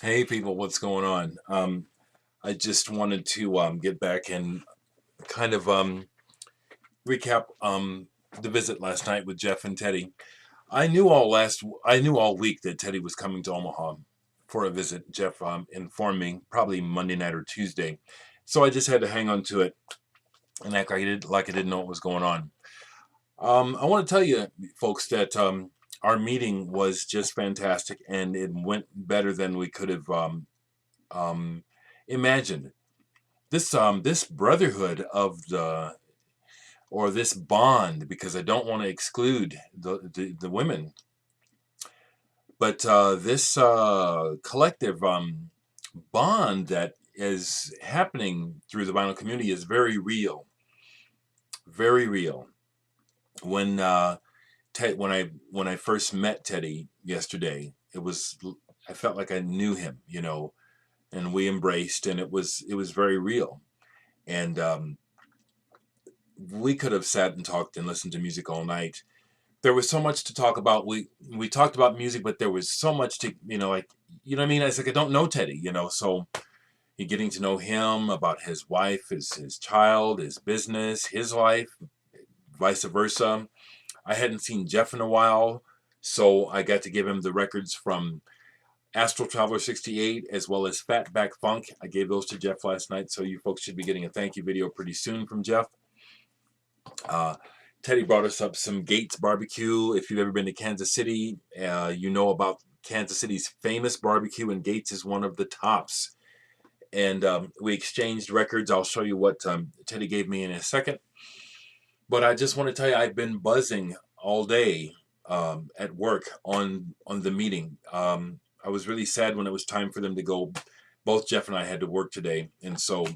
Hey people, what's going on? I just wanted to get back and kind of recap the visit last night with Jeff and Teddy. I knew all week that Teddy was coming to Omaha for a visit. Jeff informed me probably Monday night or Tuesday, so I just had to hang on to it and act like I didn't know what was going on. I want to tell you, folks, that our meeting was just fantastic, and it went better than we could have um, imagined. This brotherhood of the or this bond, because I don't want to exclude the women, but this collective bond that is happening through the vinyl community is very real, very real. When when I first met Teddy yesterday, I felt like I knew him, and we embraced, and it was very real. And we could have sat and talked and listened to music all night. There was so much to talk about. We talked about music, but there was so much to, like, what I mean. It's like I don't know Teddy, so you're getting to know him about his wife, his child, his business, his life, vice versa. I hadn't seen Jeff in a while, so I got to give him the records from Astral Traveler 68 as well as Fatback Funk. I gave those to Jeff last night, so you folks should be getting a thank you video pretty soon from Jeff. Uh, Teddy brought us up some Gates barbecue. If you've ever been to Kansas City, you know about Kansas City's famous barbecue, and Gates is one of the tops. And we exchanged records. I'll show you what Teddy gave me in a second. But I just want to tell you, I've been buzzing all day at work on the meeting. I was really sad when it was time for them to go. Both Jeff and I had to work today, and so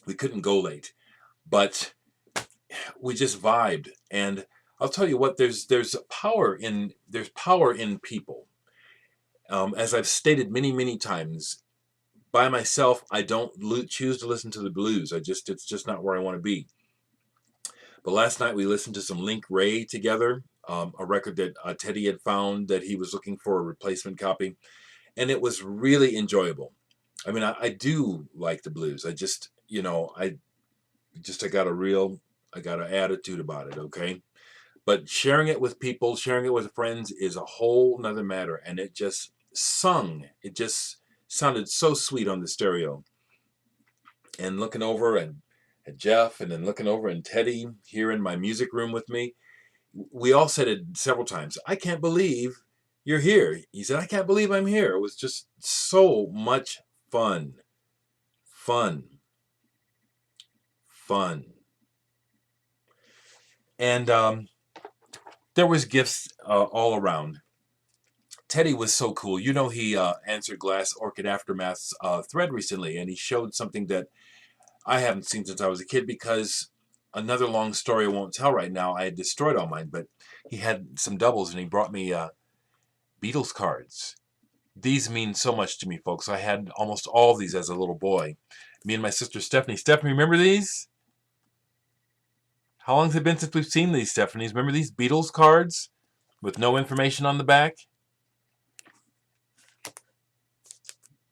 we couldn't go late. But we just vibed, and I'll tell you what, there's power in people. As I've stated many times, by myself I don't choose to listen to the blues. It's just not where I want to be. But last night we listened to some Link Ray together, a record that Teddy had found that he was looking for a replacement copy, and it was really enjoyable. I mean, I do like the blues. I got an attitude about it, okay? But sharing it with people, sharing it with friends is a whole nother matter. And it just sounded so sweet on the stereo. And looking over and at Jeff, and then looking over and Teddy here in my music room with me, we all said it several times. I can't believe you're here. He said, I can't believe I'm here. It was just so much fun. Fun. Fun. And there was gifts all around. Teddy was so cool. He answered Glass Orchid Aftermath's thread recently, and he showed something that I haven't seen since I was a kid, because another long story I won't tell right now. I had destroyed all mine, but he had some doubles, and he brought me Beatles cards. These mean so much to me, folks. I had almost all of these as a little boy. Me and my sister Stephanie. Stephanie, remember these? How long has it been since we've seen these, Stephanie? Remember these Beatles cards with no information on the back?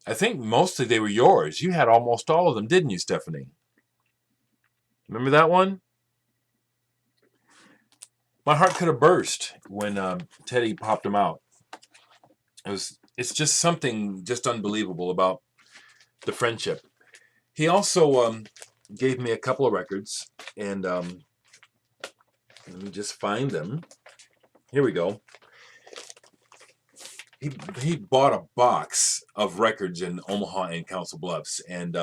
I think mostly they were yours. You had almost all of them, didn't you, Stephanie? Remember that one? My heart could have burst when Teddy popped them out. It's just something just unbelievable about the friendship. He also gave me a couple of records, and let me just find them. Here we go. He bought a box of records in Omaha and Council Bluffs, and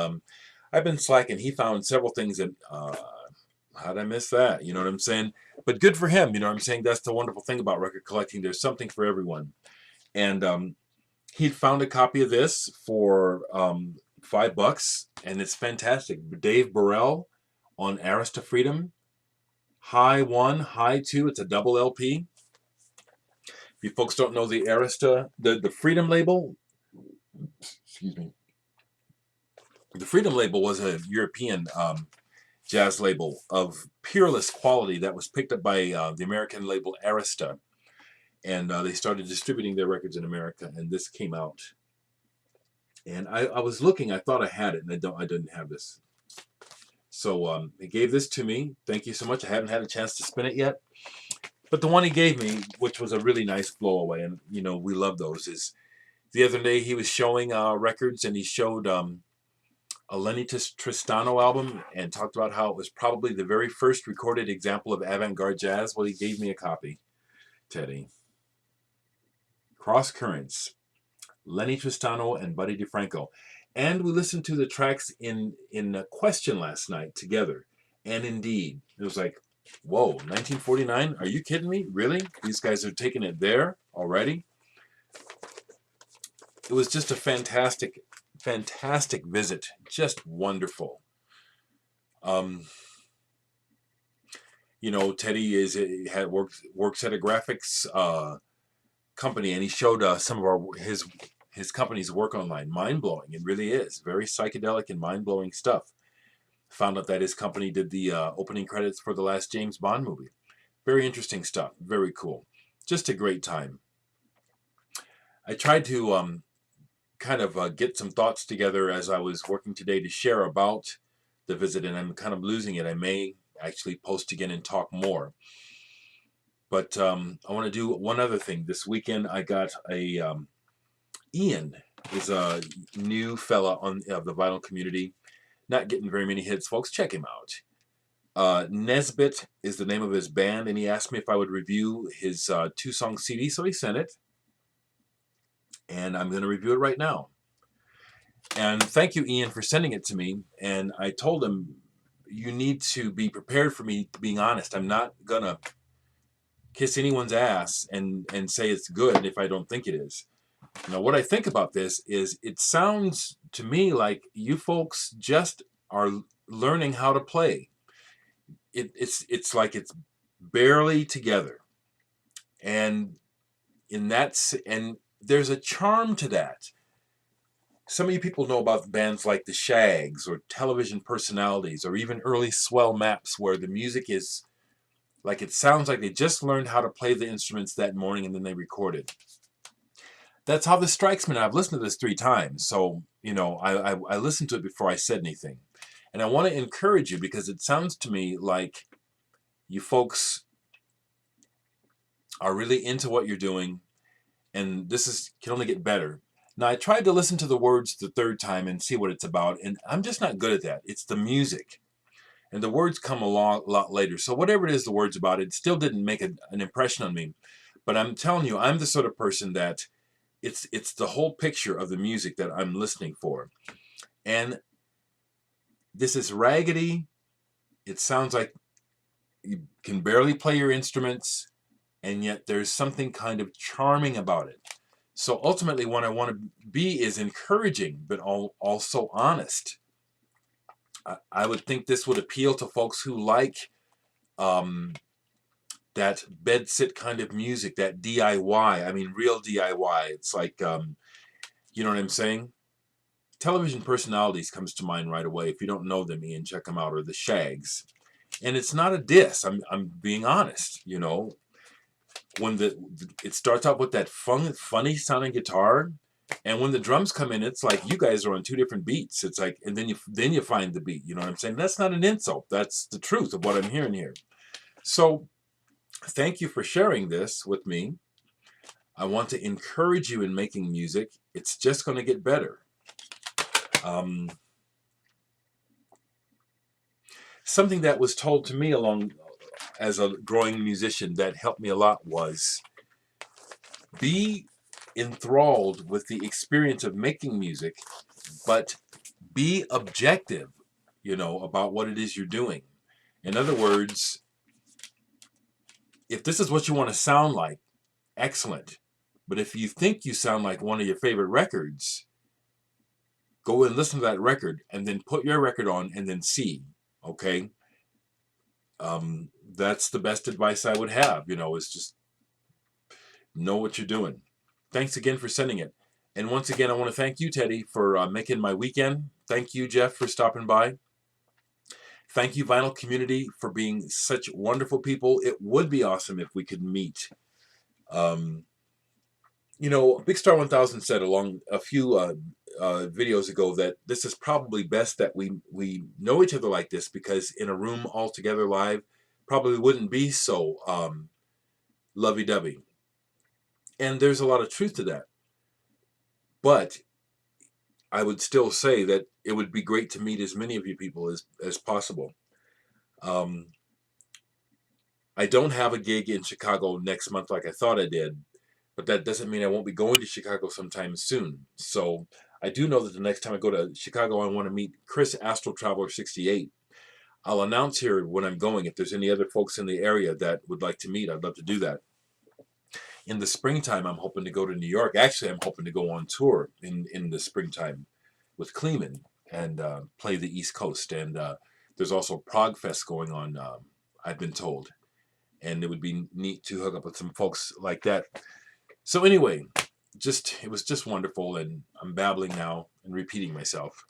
I've been slacking. He found several things that how'd I miss that? You know what I'm saying? But good for him. You know what I'm saying? That's the wonderful thing about record collecting. There's something for everyone. And he'd found a copy of this for $5, and it's fantastic. Dave Burrell on Arista Freedom. High 1, High 2. It's a double LP. If you folks don't know the Arista, the Freedom label, excuse me, the Freedom label was a European jazz label of peerless quality that was picked up by the American label Arista, and they started distributing their records in America, and this came out. And I was looking, I thought I had it, and I didn't have this. So he gave this to me. Thank you so much. I haven't had a chance to spin it yet. But the one he gave me, which was a really nice blowaway, and we love those, is the other day he was showing records, and he showed a Lenny Tristano album and talked about how it was probably the very first recorded example of avant-garde jazz. Well, he gave me a copy, Teddy. Cross Currents, Lenny Tristano and Buddy DeFranco. And we listened to the tracks in question last night together. And indeed, it was like, whoa, 1949? Are you kidding me? Really? These guys are taking it there already? It was just a fantastic, fantastic visit. Just wonderful. Teddy works at a graphics company, and he showed some of his company's work online. Mind-blowing. It really is. Very psychedelic and mind-blowing stuff. Found out that his company did the opening credits for the last James Bond movie. Very interesting stuff. Very cool. Just a great time. I tried to kind of get some thoughts together as I was working today to share about the visit, and I'm kind of losing it. I may actually post again and talk more. But I want to do one other thing. This weekend I got a Ian is a new fella of the vinyl community. Not getting very many hits, folks. Check him out. Nesbitt is the name of his band, and he asked me if I would review his 2-song CD, so he sent it. And I'm going to review it right now. And thank you, Ian, for sending it to me. And I told him, you need to be prepared for me being honest. I'm not going to kiss anyone's ass and say it's good if I don't think it is. Now, what I think about this is it sounds to me like you folks just are learning how to play. It's like it's barely together. And there's a charm to that. Some of you people know about bands like the Shags or Television Personalities or even early swell maps where the music is like it sounds like they just learned how to play the instruments that morning and then they recorded. That's how this strikes me. Now, I've listened to this 3 times, so I listened to it before I said anything. And I want to encourage you because it sounds to me like you folks are really into what you're doing, and this can only get better. Now, I tried to listen to the words the 3rd time and see what it's about, and I'm just not good at that. It's the music. And the words come a lot later. So whatever it is the words about, it still didn't make an impression on me. But I'm telling you, I'm the sort of person that it's the whole picture of the music that I'm listening for. And this is raggedy. It sounds like you can barely play your instruments, and yet there's something kind of charming about it. So ultimately, what I want to be is encouraging, but also honest. I would think this would appeal to folks who like that bed sit kind of music, that DIY. I mean, real DIY. It's like, you know what I'm saying? Television Personalities comes to mind right away. If you don't know them, Ian, check them out, or the Shags. And it's not a diss. I'm being honest. When it starts out with that funny sounding guitar, and when the drums come in, it's like you guys are on 2 different beats. It's like, and then you find the beat. You know what I'm saying? That's not an insult. That's the truth of what I'm hearing here. So, thank you for sharing this with me. I want to encourage you in making music. It's just going to get better. Something that was told to me as a growing musician that helped me a lot was be enthralled with the experience of making music, but be objective, about what it is you're doing. In other words, if this is what you want to sound like, excellent. But if you think you sound like one of your favorite records, go and listen to that record and then put your record on and then see, okay? That's the best advice I would have, is just know what you're doing. Thanks again for sending it. And once again, I want to thank you, Teddy, for making my weekend. Thank you, Jeff, for stopping by. Thank you, Vinyl Community, for being such wonderful people. It would be awesome if we could meet. Big Star 1000 said along a few videos ago that this is probably best that we know each other like this, because in a room all together live probably wouldn't be so lovey-dovey. And there's a lot of truth to that. But I would still say that it would be great to meet as many of you people as possible. Um, I don't have a gig in Chicago next month like I thought I did, but that doesn't mean I won't be going to Chicago sometime soon. So I do know that the next time I go to Chicago, I want to meet Chris Astral Traveler 68. I'll announce here when I'm going. If there's any other folks in the area that would like to meet, I'd love to do that. In the springtime, I'm hoping to go to New York. Actually, I'm hoping to go on tour in the springtime with Kleeman and play the East Coast. And there's also Prague Fest going on, I've been told. And it would be neat to hook up with some folks like that. So anyway, it was just wonderful, and I'm babbling now and repeating myself.